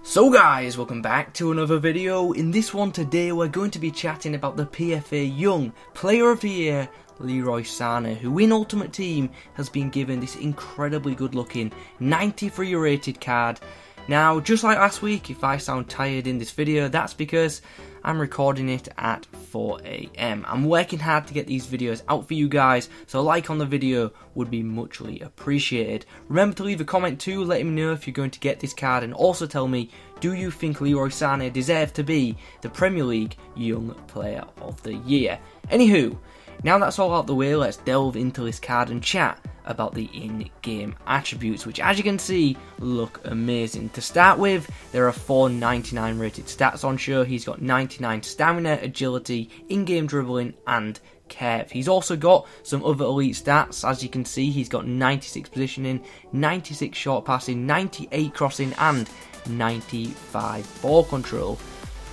So guys, welcome back to another video. In this one today we're going to be chatting about the PFA Young Player of the Year, Leroy Sane, who in Ultimate Team has been given this incredibly good looking 93 rated card. Now, just like last week, if I sound tired in this video, that's because I'm recording it at 4 AM. I'm working hard to get these videos out for you guys, so a like on the video would be muchly appreciated. Remember to leave a comment too, letting me know if you're going to get this card, and also tell me, do you think Leroy Sane deserves to be the Premier League Young Player of the Year? Anywho, now that's all out the way, let's delve into this card and chat about the in-game attributes, which as you can see look amazing. To start with, there are 4 99 rated stats on show. He's got 99 stamina, agility, in-game dribbling and curve. He's also got some other elite stats. As you can see, he's got 96 positioning, 96 short passing, 98 crossing and 95 ball control.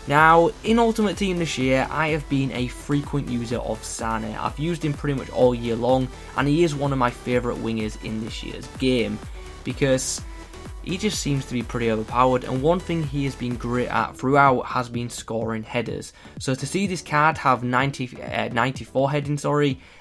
Now, in Ultimate Team this year, I have been a frequent user of Sane. I've used him pretty much all year long, and he is one of my favourite wingers in this year's game, because he just seems to be pretty overpowered, and one thing he has been great at throughout has been scoring headers. So to see this card have 94 heading,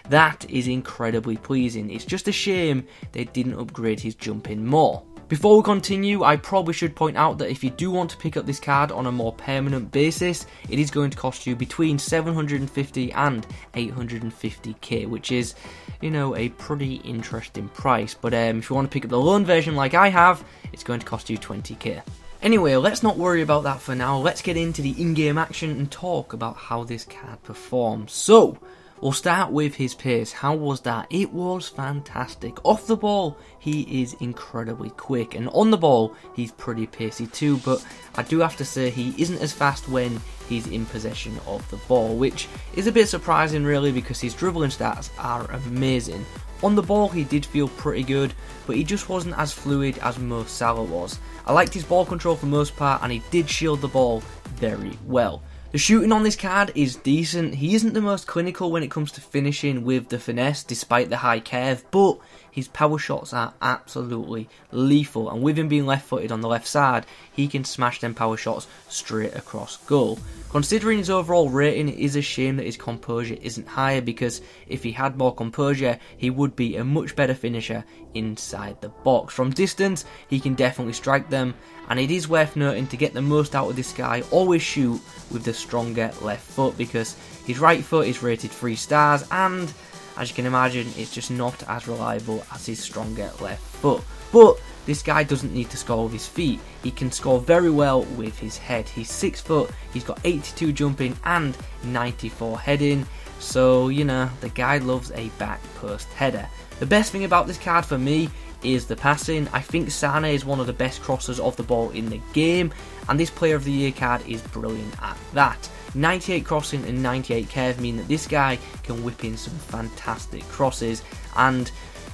that is incredibly pleasing. It's just a shame they didn't upgrade his jumping more. Before we continue, I probably should point out that if you do want to pick up this card on a more permanent basis, it is going to cost you between 750 and 850k, which is, you know, a pretty interesting price. But if you want to pick up the loan version like I have, it's going to cost you 20k. Anyway, let's not worry about that for now. Let's get into the in-game action and talk about how this card performs. So, we'll start with his pace. How was that? It was fantastic. Off the ball, he is incredibly quick, and on the ball, he's pretty pacey too, but I do have to say he isn't as fast when he's in possession of the ball, which is a bit surprising really, because his dribbling stats are amazing. On the ball, he did feel pretty good, but he just wasn't as fluid as Mo Salah was. I liked his ball control for the most part, and he did shield the ball very well. The shooting on this card is decent. He isn't the most clinical when it comes to finishing with the finesse despite the high curve, but his power shots are absolutely lethal, and with him being left footed on the left side, he can smash them power shots straight across goal. Considering his overall rating, it is a shame that his composure isn't higher, because if he had more composure, he would be a much better finisher inside the box. From distance, he can definitely strike them, and it is worth noting, to get the most out of this guy, always shoot with the stronger left foot, because his right foot is rated 3 stars, and as you can imagine, it's just not as reliable as his stronger left foot. But this guy doesn't need to score with his feet. He can score very well with his head. He's 6 foot, he's got 82 jumping and 94 heading. So, you know, the guy loves a back post header. The best thing about this card for me is the passing. I think Sane is one of the best crossers of the ball in the game, and this Player of the Year card is brilliant at that. 98 crossing and 98 curve mean that this guy can whip in some fantastic crosses, and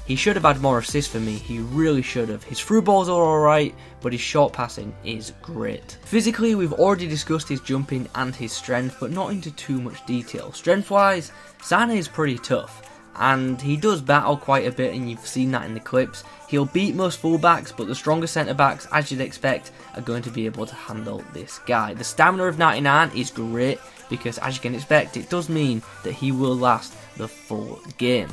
he should have had more assists for me. He really should have. His through balls are alright, but his short passing is great. Physically, we've already discussed his jumping and his strength, but not into too much detail. Strength wise, Sane is pretty tough, and he does battle quite a bit, and you've seen that in the clips. He'll beat most fullbacks, but the stronger centre backs, as you'd expect, are going to be able to handle this guy. The stamina of 99 is great, because as you can expect, it does mean that he will last the full game.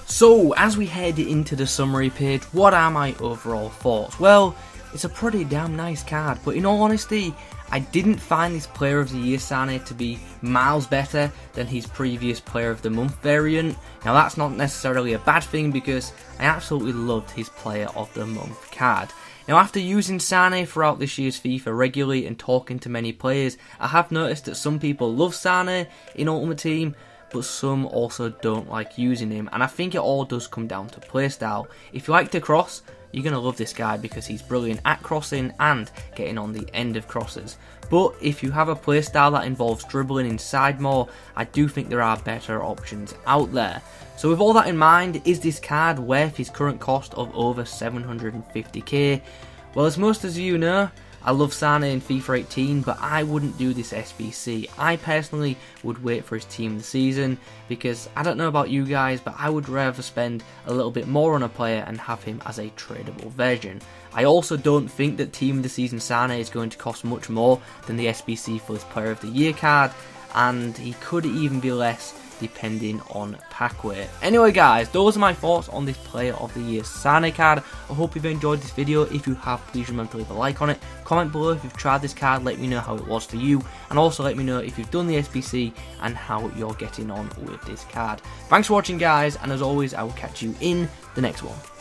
So, as we head into the summary page, what are my overall thoughts? Well, it's a pretty damn nice card, but in all honesty, I didn't find this Player of the Year Sane to be miles better than his previous Player of the Month variant. Now, that's not necessarily a bad thing, because I absolutely loved his Player of the Month card. Now, after using Sane throughout this year's FIFA regularly and talking to many players, I have noticed that some people love Sane in Ultimate Team, but some also don't like using him, and I think it all does come down to playstyle. If you like to cross, you're going to love this guy, because he's brilliant at crossing and getting on the end of crosses. But if you have a playstyle that involves dribbling inside more, I do think there are better options out there. So with all that in mind, is this card worth his current cost of over 750k? Well, as most of you know, I love Sane in FIFA 18, but I wouldn't do this SBC. I personally would wait for his team of the season, because I don't know about you guys, but I would rather spend a little bit more on a player and have him as a tradable version. I also don't think that team of the season Sane is going to cost much more than the SBC for this player of the year card, and he could even be less depending on pack weight. Anyway guys, those are my thoughts on this player of the year Sane card. I hope you've enjoyed this video. If you have, please remember to leave a like on it. Comment below if you've tried this card, let me know how it was for you, and also let me know if you've done the SBC and how you're getting on with this card. Thanks for watching guys, and as always I will catch you in the next one.